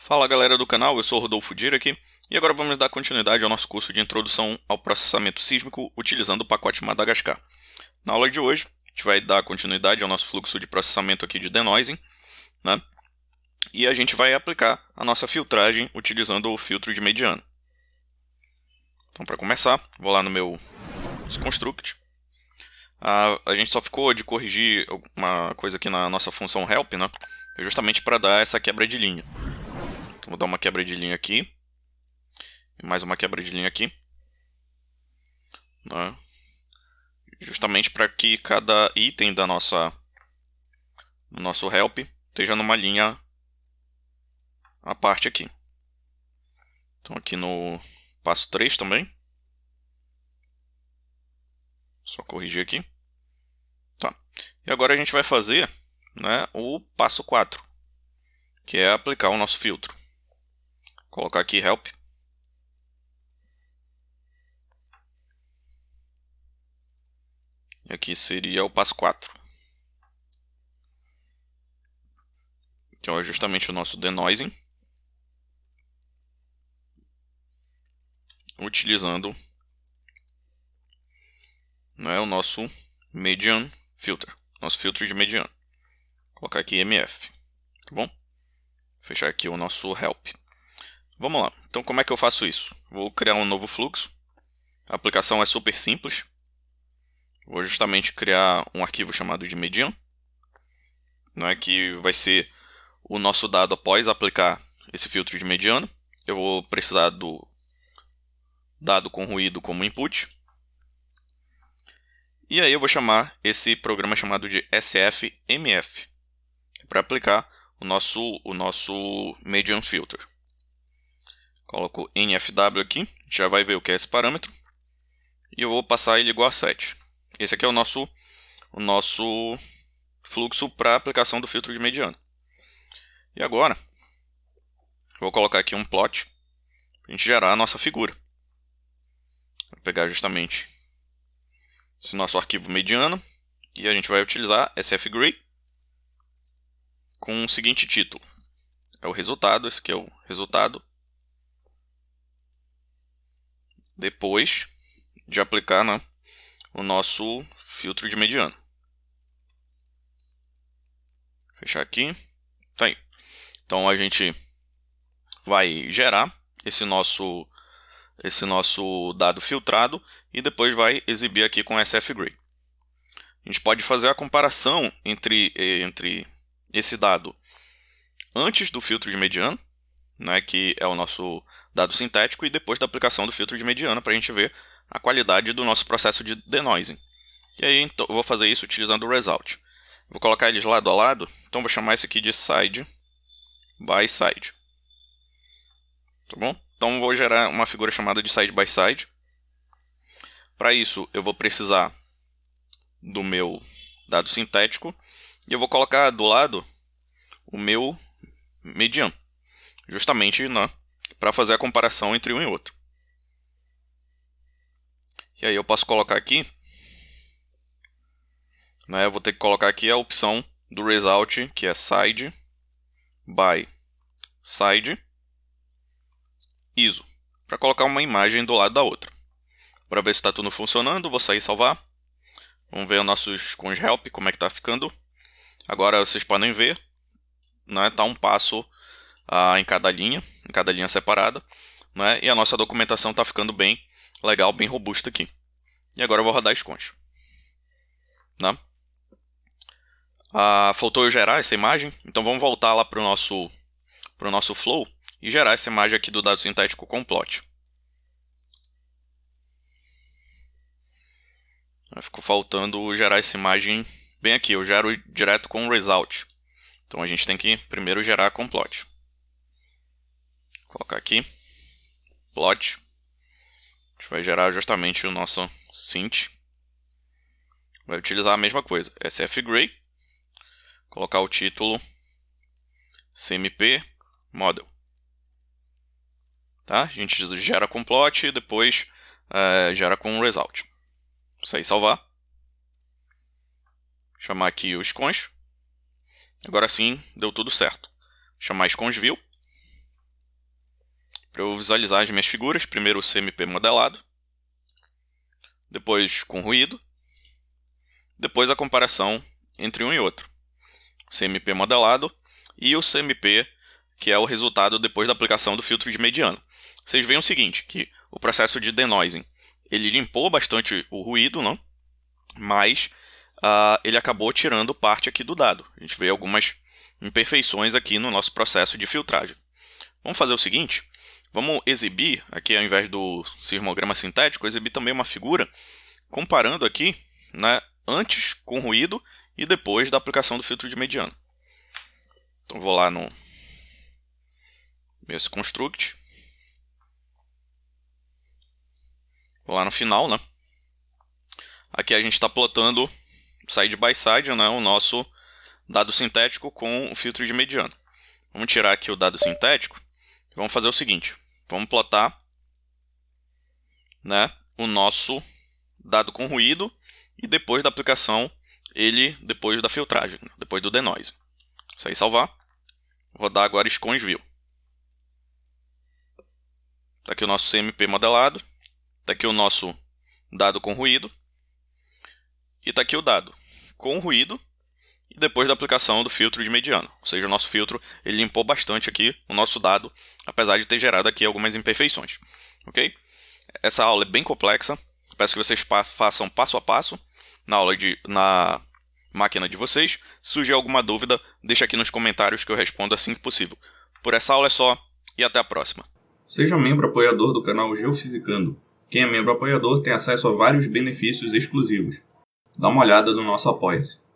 Fala galera do canal, eu sou o Rodolfo Dira aqui e agora vamos dar continuidade ao nosso curso de Introdução ao Processamento Sísmico utilizando o pacote Madagascar. Na aula de hoje, a gente vai dar continuidade ao nosso fluxo de processamento aqui de denoising, né? E a gente vai aplicar a nossa filtragem utilizando o filtro de mediano. Então, para começar, vou lá no meu construct. A gente só ficou de corrigir uma coisa aqui na nossa função help, né? Justamente para dar essa quebra de linha. Vou dar uma quebra de linha aqui. E mais uma quebra de linha aqui. Né? Justamente para que cada item do nosso help esteja numa linha à parte aqui. Então aqui no passo 3 também. Só corrigir aqui. Tá. E agora a gente vai fazer, né, o passo 4. Que é aplicar o nosso filtro. Vou colocar aqui help. E aqui seria o passo 4. Então é justamente o nosso denoising. Utilizando, né, o nosso median filter. Nosso filtro de mediano. Vou colocar aqui MF. Tá bom? Fechar aqui o nosso help. Vamos lá. Então como é que eu faço isso? Vou criar um novo fluxo. A aplicação é super simples. Vou justamente criar um arquivo chamado de median, né, que vai ser o nosso dado após aplicar esse filtro de mediano. Eu vou precisar do dado com ruído como input. E aí eu vou chamar esse programa chamado de sfmf para aplicar o nosso median filter. Coloco nfw aqui, a gente já vai ver o que é esse parâmetro. E eu vou passar ele igual a 7. Esse aqui é o nosso fluxo para aplicação do filtro de mediano. E agora, eu vou colocar aqui um plot para a gente gerar a nossa figura. Vou pegar justamente esse nosso arquivo mediano e a gente vai utilizar sfgray com o seguinte título. É o resultado, esse aqui é o resultado. Depois de aplicar, né, o nosso filtro de mediano. Fechar aqui. Tá aí. Então a gente vai gerar esse nosso dado filtrado e depois vai exibir aqui com sfgray. A gente pode fazer a comparação entre esse dado antes do filtro de mediano, né, que é o nosso dado sintético, e depois da aplicação do filtro de mediano para a gente ver a qualidade do nosso processo de denoising. E aí então, eu vou fazer isso utilizando o result. Vou colocar eles lado a lado, então vou chamar isso aqui de side by side. Tá bom? Então vou gerar uma figura chamada de side by side. Para isso eu vou precisar do meu dado sintético e eu vou colocar do lado o meu median, justamente, né, para fazer a comparação entre um e outro. E aí eu posso colocar aqui, né, eu vou ter que colocar aqui a opção do result, que é side by side ISO, para colocar uma imagem do lado da outra. Para ver se está tudo funcionando, vou sair e salvar. Vamos ver os nossos cons help, como é que está ficando. Agora vocês podem ver, né, tá um passo em cada linha separada, né, e a nossa documentação está ficando bem legal, bem robusta aqui. E agora eu vou rodar as cons. Né? Faltou eu gerar essa imagem, então vamos voltar lá para o nosso flow e gerar essa imagem aqui do dado sintético com plot. Ficou faltando gerar essa imagem bem aqui, eu gero direto com o result. Então a gente tem que primeiro gerar com plot. Vou colocar aqui, plot. A gente vai gerar justamente o nosso sint. Vai utilizar a mesma coisa, sfgray. Colocar o título cmp model. Tá? A gente gera com plot e depois gera com result. Vou sair e salvar. Chamar aqui os cons. Agora sim, deu tudo certo. Chamar as cons view. para eu visualizar as minhas figuras. Primeiro o CMP modelado, depois com ruído, depois a comparação entre um e outro. O CMP modelado e o CMP, que é o resultado depois da aplicação do filtro de mediano. Vocês veem o seguinte, que o processo de denoising, ele limpou bastante o ruído, não? Mas ele acabou tirando parte aqui do dado. A gente vê algumas imperfeições aqui no nosso processo de filtragem. Vamos fazer o seguinte, vamos exibir, aqui ao invés do sismograma sintético, exibir também uma figura comparando aqui, né, antes com ruído e depois da aplicação do filtro de mediano. Então vou lá no esse construct, vou lá no final, né? Aqui a gente está plotando side by side, né, o nosso dado sintético com o filtro de mediano. Vamos tirar aqui o dado sintético. Vamos fazer o seguinte, vamos plotar, né, o nosso dado com ruído e depois da aplicação, depois da filtragem, depois do denoise. Isso aí, salvar. Vou rodar agora Scons View. Está aqui o nosso CMP modelado, está aqui o nosso dado com ruído e está aqui o dado com ruído e depois da aplicação do filtro de mediano. Ou seja, o nosso filtro ele limpou bastante aqui o nosso dado, apesar de ter gerado aqui algumas imperfeições. Ok? Essa aula é bem complexa, peço que vocês façam passo a passo na máquina de vocês. Se surgir alguma dúvida, deixa aqui nos comentários que eu respondo assim que possível. Por essa aula é só e até a próxima. Seja membro apoiador do canal Geofisicando. Quem é membro apoiador tem acesso a vários benefícios exclusivos. Dá uma olhada no nosso Apoia-se.